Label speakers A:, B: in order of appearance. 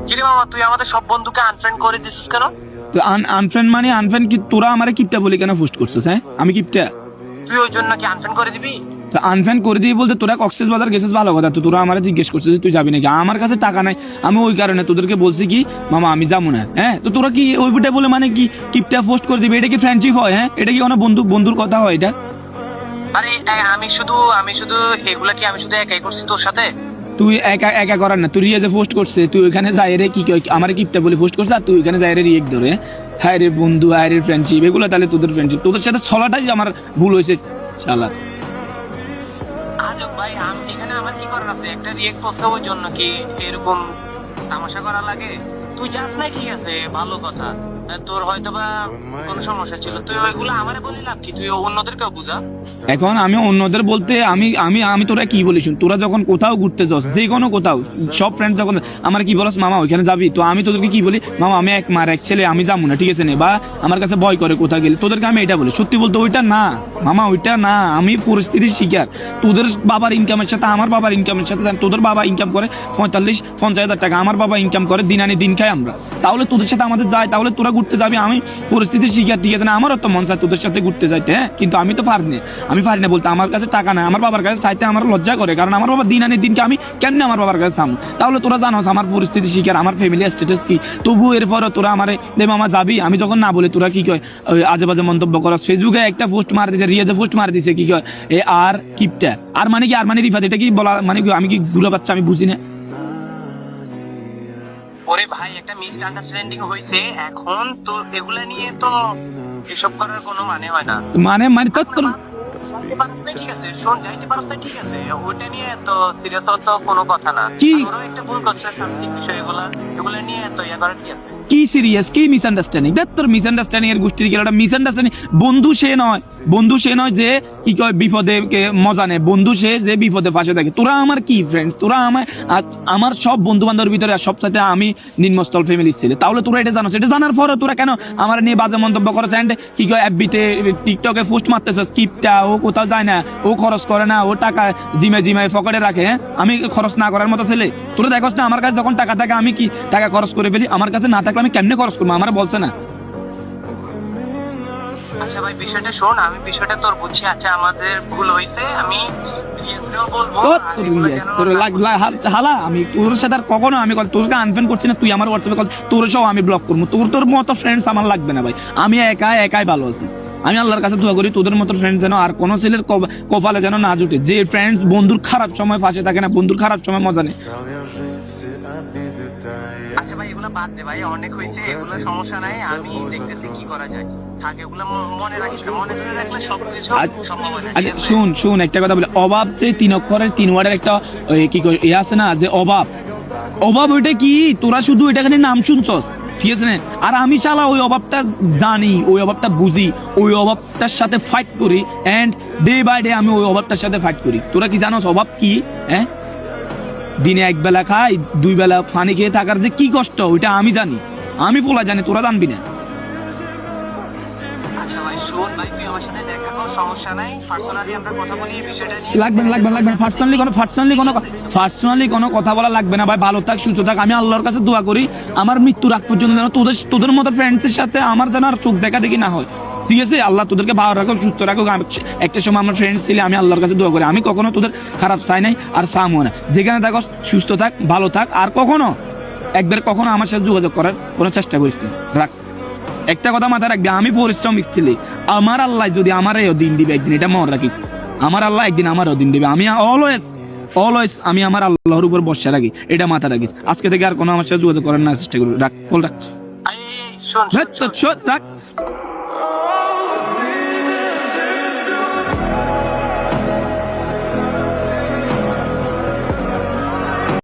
A: কিরে মামা, তুই আমাদের সব বন্ধুকে আনফ্রেন্ড করে দিছিস কেন?
B: তো আনফ্রেন্ড মানে আনফ্রেন্ড কি তোরা আমারে কিপটা বলি কেন পোস্ট করছিস? হ্যাঁ আমি কিপটা?
A: তুই ওই জন্য কি আনফ্রেন্ড করে দিবি?
B: তো আনফ্রেন্ড করে দিই বলতে তোরা কক্সেস বাজার গেছিস ভালো কথা, তো তোরা আমারে জিজ্ঞেস করছিস তুই যাবি নাকি। আমার কাছে টাকা নাই, আমি ওই কারণে তোদেরকে বলছি কি মামা আমি যাবো না। হ্যাঁ তো তোরা কি ওইটা বলে মানে কি কিপটা পোস্ট করে দিবি? এটা কি ফ্রেন্ডশিপ হয়? হ্যাঁ এটা কি কোনো বন্ধুর কথা হয় এটা?
A: আরে আমি শুধু এগুলা কি আমি শুধু একাই করছি তোর সাথে?
B: তুই একা একা করার না, তুই রিয়াজে পোস্ট করছে, তুই ওইখানে যাই রে কি আমার কিপটা বলে পোস্ট করছে, আর তুই ওইখানে যাই রে রিয়েক্ট ধরে। হায় রে বন্ধু, হায় রে ফ্রেন্ডশিপ, এগুলো তাহলে তোদের ফ্রেন্ডশিপ? তোদের সাথে ছলাটাই আমার ভুল হয়েছে শালা।
A: আজব ভাই, এখানে আমার কি করার আছে? একটা রিয়েক্ট করছে ওই জন্য কি এরকম তামাশা করা লাগে? তুই যাস না, ঠিক আছে, ভালো কথা। তোর হয়তো বা কোনো সমস্যা ছিল, তুই ওইগুলো আমারে বলি লাভ কি? তুই অন্যদেরকেও বুঝা।
B: এখন আমি অন্যদের বলতে আমি আমি আমি তোরা কি বলি শুন, তোরা যখন কোথাও ঘুরতে যাস, যে কোনো কোথাও, সব ফ্রেন্ড যখন আমার কি বলস মামা ওইখানে যাবি, তো আমি তোদেরকে কি বলি মামা আমি এক মার এক ছেলে আমি যাবো না, ঠিক আছে না? বা আমার কাছে ভয় করে কোথাও গেলে, তোদেরকে আমি এটা বলি। সত্যি বলতে ওইটা না মামা, ওইটা না, আমি পরিস্থিতির শিকার। তোদের বাবার ইনকামের সাথে আমার বাবার ইনকামের সাথে, তোদের বাবা ইনকাম করে 45-50 হাজার টাকা, আমার বাবা ইনকাম করে দিন আনি দিন খাই আমরা, তাহলে তোদের সাথে আমাদের যায়, তাহলে তোরা ঘুরতে যাবি। আমি পরিস্থিতির শিকার, ঠিক আছে না? আমারও তো মন চায় তোদের সাথে ঘুরতে যাইতে, হ্যাঁ কিন্তু আমি তো পারি না বলতে। আমার কাছে টাকা নাই, আমার বাবার কাছে চাইতে আমার লজ্জা করে, কারণ আমার বাবা দিন আনি দিনকে আমি কেমনে আমার বাবার কাছে চাম? তাহলে তোরা জানোস আমার পরিস্থিতি শিকার, আমার ফ্যামিলি স্ট্যাটাস কি। তবু এরপরও তোরা আমারে দে মামা যাবি, আমি যখন না বলি তোরা কি কয় আজে বাজে মন্তব্য করস। ফেসবুকে একটা পোস্ট মার দিছে, রিয়াজে পোস্ট মার দিছে, কি কয় এ আর কিপটা, আর মানে কি, আর মানে রিফাত, এটা কি বলা মানে কি? আমি কি গুলো বাচ্চা? আমি বুঝি না।
A: ওরে ভাই, একটা মিসআন্ডারস্ট্যান্ডিং হয়েছে, এখন তো এগুলা নিয়ে তো এসব করার কোনো মানে হয় না।
B: মানে মানে তো
A: যাইতে পারছ না, ঠিক আছে, শোন, যাইতে পারছ না, ঠিক আছে, ওইটা নিয়ে তো সিরিয়াস হওয়ার তো কোনো কথা না।
B: কি?
A: ওরও একটা ভুল করছে সামথিং বিষয়, এগুলা নিয়ে তো ইয়া করার কি আছে?
B: কি সিরিয়াস, কি মিসআন্ডারস্ট্যান্ডিং? দেখ তোর মিসআন্ডারস্ট্যান্ডিং এর গোষ্ঠীর গেল মিসআন্ডারস্ট্যান্ডিং। বন্ধু সে নয় যে কি কয় বিপদে কে মজা নেয়, বন্ধু সে যে বিপদে পাশে থাকে। তোরা আমার কি ফ্রেন্ডস? তোরা আমার সব বন্ধু বান্ধবের ভিতরে সবসাথে আমি নিম্নস্থল ফ্যামিলির ছেলে, তাহলে তোরা এটা জানো? এটা জানার পরে তোরা কেন আমার নিয়ে বাজে মন্তব্য করছ? এন্ড কি কয় এফবিতে টিকটকে পোস্ট মারতেছ, স্কিপটা ও কোথাও যায় না, ও খরচ করে না, ও টাকা জিমে পকেটে রাখে, হ্যাঁ আমি খরচ না করার মতো ছেলে? তোরা দেখোস না আমার কাছে যখন টাকা থাকে আমি কি টাকা খরচ করে ফেলি? আমার কাছে না থাকলে আমি কেমনে খরচ করবো? আমার বলছে না।
A: আচ্ছা ভাই, বিষয়টা শোন, আমি বিষয়টা তোর বুঝছি। আচ্ছা, আমাদের ভুল হয়েছে, আমি বলবো
B: হালা আমি তোর সাথে আর কখনো আমি তোরকে আনফ্রেন্ড করছি না, তুই আমার হোয়াটসঅ্যাপে কল, তোর সব আমি ব্লক করবো। তোর মতো ফ্রেন্ডস আমার লাগবে না ভাই, আমি একাই ভালো আছি। আমি আল্লাহর কাছে দোয়া করি তোদের মতো ফ্রেন্ড যেন আর কোনো ছেলের কপালে যেন না জুটে, যে ফ্রেন্ডস বন্ধুর খারাপ সময় পাশে থাকে না, বন্ধুর খারাপ সময় মজা নেই।
A: আচ্ছা ভাই, এগুলো বাদ দে ভাই, অনেক হয়েছে, এগুলো সমস্যা নাই, আমি দেখতেছি কি করা যায়। থাকে এগুলো মনে রাখিস না, মনে ধরে রাখলে সবকিছু সম্ভব হয় না।
B: আচ্ছা শুন একটা কথা বলে, অভাব যে 3 অক্ষরের 3 ওয়ার্ডের একটা কি এ আছে না, যে অভাব ওইটা কি? তোরা শুধু এটা খালি নাম শুনছস, ঠিক আছে না? আর আমি শালা ওই অভাবটা জানি, ওই অভাবটা বুঝি, ওই অভাবটার সাথে ফাইট করি, এন্ড ডে বাই ডে আমি ওই অভাবটার সাথে ফাইট করি। তোরা কি জানোস অভাব কি? হ্যাঁ দিনে এক বেলা খাই, 2 বেলা পানি খেয়ে থাকার যে কি কষ্ট ওইটা আমি জানি, আমি পোলা জানি, তোরা জানবি না।
A: আচ্ছা ভাই শোন, ভাই তুই আমার সাথে দেখা কর, সমস্যা নাই, পার্সোনালি আমরা কথা বলি এই বিষয়টা নিয়ে।
B: লাগবে পার্সোনালি কোনো কথা বলা লাগবে না ভাই। ভালো থাক, সুস্থ থাক। আমি আল্লাহর কাছে দোয়া করি আমার মৃত্যুর আগ পর্যন্ত যেন তোদের মতো ফ্রেন্ডসের সাথে আমার যেন আর চোখ দেখা দেখি না হয়, ঠিক আছে? আল্লাহ তোদেরকে ভালো রাখো, সুস্থ রাখো। একটা সময় আমার ফ্রেন্ডস ছিলে, আমি আল্লাহর কাছে দোয়া করি আমি কখনো তোদের খারাপ চাই নাই আর চামও না। যেখানে থাকো সুস্থ থাক, ভালো থাক, আর কখনো আমার সাথে যোগাযোগ করার কোনো চেষ্টা করিস না। রাখ, একটা কথা মাথায় রাখবি, আমি পরিশ্রমিক ছেলে, আমার আল্লাহ যদি আমারও দিন দিবে একদিন, এটা মনে রাখিস। আমার আল্লাহ একদিন আমারও দিন দিবে। আমি অলওয়েজ আমি আমার আল্লাহর উপর ভরসা রাখি, এটা মাথা রাখিস। আজকে থেকে আর কোনো আমার সাথে যোগাযোগ করার না চেষ্টা করবি। রাখ, রাখ।
A: শোন
B: রাখ।